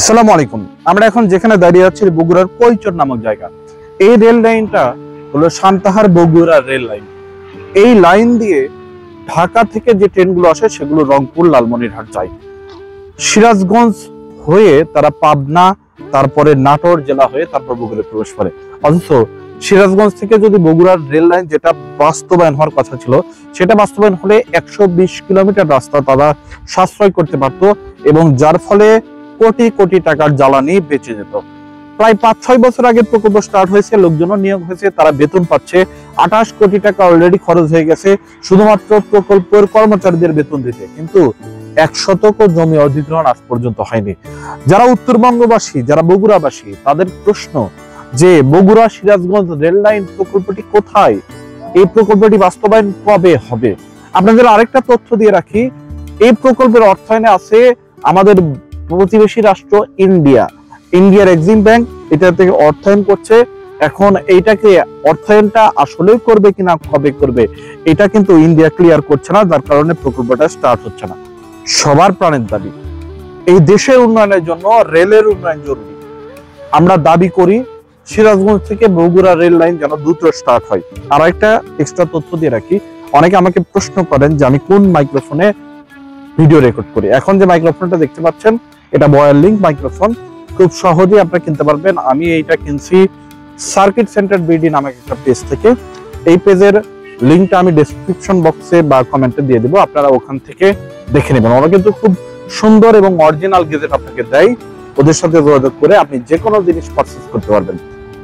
আসসালামু আলাইকুম। আমরা এখন যেখানে দাঁড়িয়ে আছি বগুড়ার কৈচর নামক জায়গা। এই রেল লাইনটা হলো সান্তাহার বগুড়া রেল লাইন। এই লাইন দিয়ে ঢাকা থেকে যে ট্রেনগুলো আসে সেগুলো রংপুর লালমনিরহাট যায়। সিরাজগঞ্জ হয়ে তারা পাবনা, তারপরে নাটোর জেলা হয়ে তারপর বগুড়ায় প্রবেশ করে। অথচ সিরাজগঞ্জ থেকে যদি বগুড়ার রেল লাইন যেটা বাস্তবায়ন হওয়ার কথা ছিল সেটা বাস্তবায়ন হলে 120 কিলোমিটার রাস্তা তারা সাশ্রয় করতে পারতো এবং যার ফলে কোটি কোটি টাকার জ্বালানি বেঁচে যেত। প্রায় 5-6 বছর আগে প্রকল্প স্টার্ট হয়েছে, লোকজন নিয়োগ হয়েছে, তারা বেতন পাচ্ছে। 28 কোটি টাকা অলরেডি খরচ হয়ে গেছে শুধুমাত্র প্রকল্পের কর্মচারীদের বেতন দিতে, কিন্তু 1 শতক জমি অধিগ্রহণ আজ পর্যন্ত হয়নি। যারা উত্তরবঙ্গবাসী, যারা বগুড়াবাসী, তাদের প্রশ্ন যে বগুড়া সিরাজগঞ্জ রেল লাইন প্রকল্পটি কোথায়, এই প্রকল্পটি বাস্তবায়ন কবে হবে। আপনাদের আরেকটা তথ্য দিয়ে রাখি, এই প্রকল্পের অর্থায়নে আছে আমাদের প্রতিবেশী রাষ্ট্র ইন্ডিয়ার এক্সিম ব্যাংক এটা থেকে অর্থায়ন করছে। এখন এইটাকে অর্থায়নটা আসলেই করবে কিনা, কবে করবে, এটা কিন্তু ইন্ডিয়া ক্লিয়ার করছে না, যার কারণে প্রকল্পটা স্টার্ট হচ্ছে না। সবার প্রাণের দাবি, এই দেশের উন্নয়নের জন্য রেলের উন্নয়ন জরুরি। আমরা দাবি করি সিরাজগঞ্জ থেকে বগুড়া রেল লাইন যেন দ্রুত স্টার্ট হয়। আর একটা এক্সট্রা তথ্য দিয়ে রাখি, অনেকে আমাকে প্রশ্ন করেন যে আমি কোন মাইক্রোফোনে ভিডিও রেকর্ড করি। এখন যে মাইক্রোফোনটা দেখতে পাচ্ছেন এটা বয়ার লিঙ্ক মাইক্রোফোন, খুব সহজেই আপনারা কিনতে পারবেন। আমি এইটা কিনছি সার্কিট সেন্টার বিডি নামে একটা পেজ থেকে। এই পেজের লিঙ্কটা আমি ডেসক্রিপশন বক্সে বা কমেন্টে দিয়ে দেবো, আপনারা ওখান থেকে দেখে নেবেন। ওরা কিন্তু খুব সুন্দর এবং অরিজিনাল গেজেট আপনাকে দেয়। ওদের সাথে যোগাযোগ করে আপনি যে কোনো জিনিস পারচেজ করতে পারবেন।